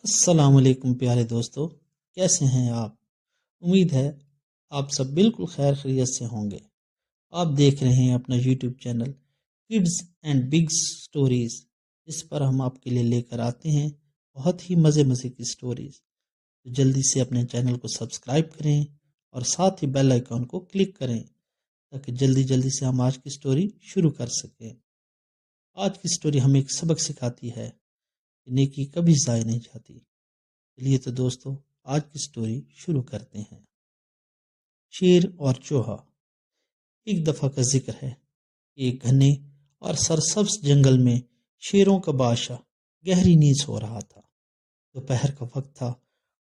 السلام علیکم پیارے دوستو، کیسے ہیں آپ؟ امید ہے آپ سب بالکل خیر خیریت سے ہوں گے۔ آپ دیکھ رہے ہیں اپنا YouTube channel kids and big stories, جس پر ہم آپ کے لیے لے کر آتے ہیں بہت ہی مزے مزے کی سٹوریز۔ تو جلدی سے اپنے چینل کو سبسکرائب کریں اور ساتھ ہی بیل آئیکن کو کلک کریں تاکہ جلدی جلدی سے ہم آج کی سٹوری شروع کر سکیں۔ آج کی سٹوری ہمیں ایک سبق سکھاتی ہے کہ نیکی کبھی ضائع نہیں جاتی۔ چلیے تو دوستو، آج کی سٹوری شروع کرتے ہیں۔ شیر اور چوہا۔ ایک دفعہ کا ذکر ہے، ایک گھنے اور سرسبز جنگل میں شیروں کا بادشاہ گہری نیند سو رہا تھا۔ دوپہر کا وقت تھا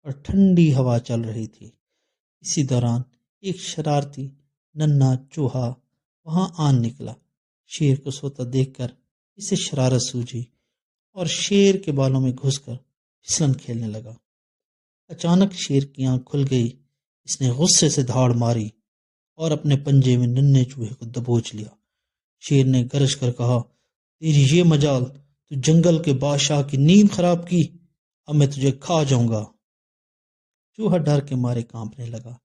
اور ٹھنڈی ہوا چل رہی تھی۔ اسی دوران ایک شرارتی ننھا چوہا وہاں آن نکلا۔ شیر کو سوتا دیکھ کر اسے شرارت سوجی اور شیر کے بالوں میں گھس کر پھسلن کھیلنے لگا۔ اچانک شیر کی آنکھ کھل گئی۔ اس نے غصے سے دھاڑ ماری اور اپنے پنجے میں ننھے چوہے کو دبوچ لیا۔ شیر نے گرج کر کہا، تیری یہ مجال، تو جنگل کے بادشاہ کی نیند خراب کی، اب میں تجھے کھا جاؤں گا۔ چوہا ڈر کے مارے کانپنے لگا۔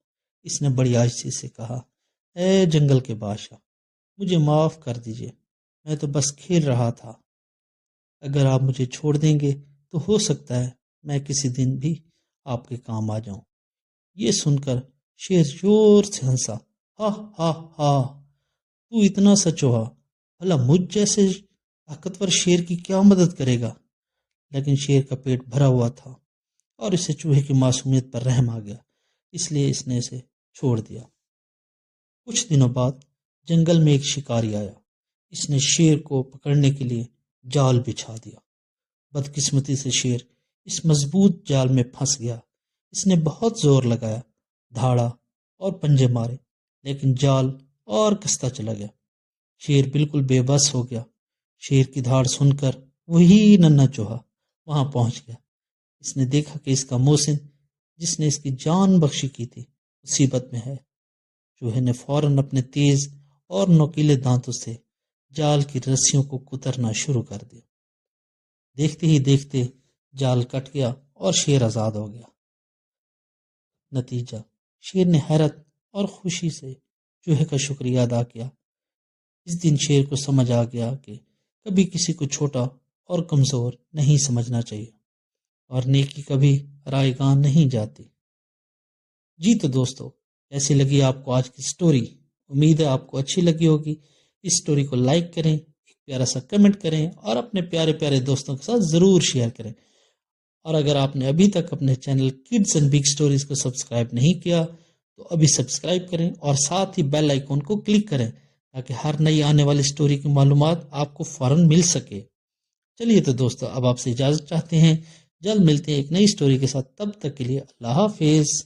اس نے بڑی عاجزی سے کہا، اے جنگل کے بادشاہ، مجھے معاف کر دیجئے، میں تو بس کھیل رہا تھا۔ اگر آپ مجھے چھوڑ دیں گے تو ہو سکتا ہے میں کسی دن بھی آپ کے کام آ جاؤں۔ یہ سن کر شیر زور سے ہنسا، ہا ہا ہا، تو اتنا سا چوہا، بھلا مجھ جیسے طاقتور شیر کی کیا مدد کرے گا؟ لیکن شیر کا پیٹ بھرا ہوا تھا اور اسے چوہے کی معصومیت پر رحم آ گیا، اس لیے اس نے اسے چھوڑ دیا۔ کچھ دنوں بعد جنگل میں ایک شکاری آیا۔ اس نے شیر کو پکڑنے کے لیے جال بچھا دیا۔ بدقسمتی سے شیر اس مضبوط جال میں پھنس گیا۔ اس نے بہت زور لگایا، دھاڑا اور پنجے مارے، لیکن جال اور کستا چلا گیا۔ شیر بالکل بے بس ہو گیا۔ شیر کی دھاڑ سن کر وہی ننھا چوہا وہاں پہنچ گیا۔ اس نے دیکھا کہ اس کا محسن، جس نے اس کی جان بخشی کی تھی، مصیبت میں ہے۔ چوہے نے فوراً اپنے تیز اور نوکیلے دانتوں سے جال کی رسیوں کو کترنا شروع کر دیا۔ دیکھتے ہی دیکھتے جال کٹ گیا اور شیر آزاد ہو گیا۔ نتیجہ، شیر نے حیرت اور خوشی سے چوہے کا شکریہ ادا کیا۔ اس دن شیر کو سمجھ آ گیا کہ کبھی کسی کو چھوٹا اور کمزور نہیں سمجھنا چاہیے، اور نیکی کبھی رائے گاں نہیں جاتی۔ جی تو دوستو، کیسی لگی آپ کو آج کی سٹوری؟ امید ہے آپ کو اچھی لگی ہوگی۔ اس سٹوری کو لائک کریں، ایک پیارا سا کمنٹ کریں اور اپنے پیارے پیارے دوستوں کے ساتھ ضرور شیئر کریں۔ اور اگر آپ نے ابھی تک اپنے channel kids and big stories کو سبسکرائب نہیں کیا تو ابھی سبسکرائب کریں اور ساتھ ہی بیل آئیکن کو کلک کریں تاکہ ہر نئی آنے والی سٹوری کی معلومات آپ کو فوراً مل سکے۔ چلیے تو دوستو، اب آپ سے اجازت چاہتے ہیں، جلد ملتے ہیں ایک نئی سٹوری کے ساتھ، تب تک کے لیے اللہ حافظ۔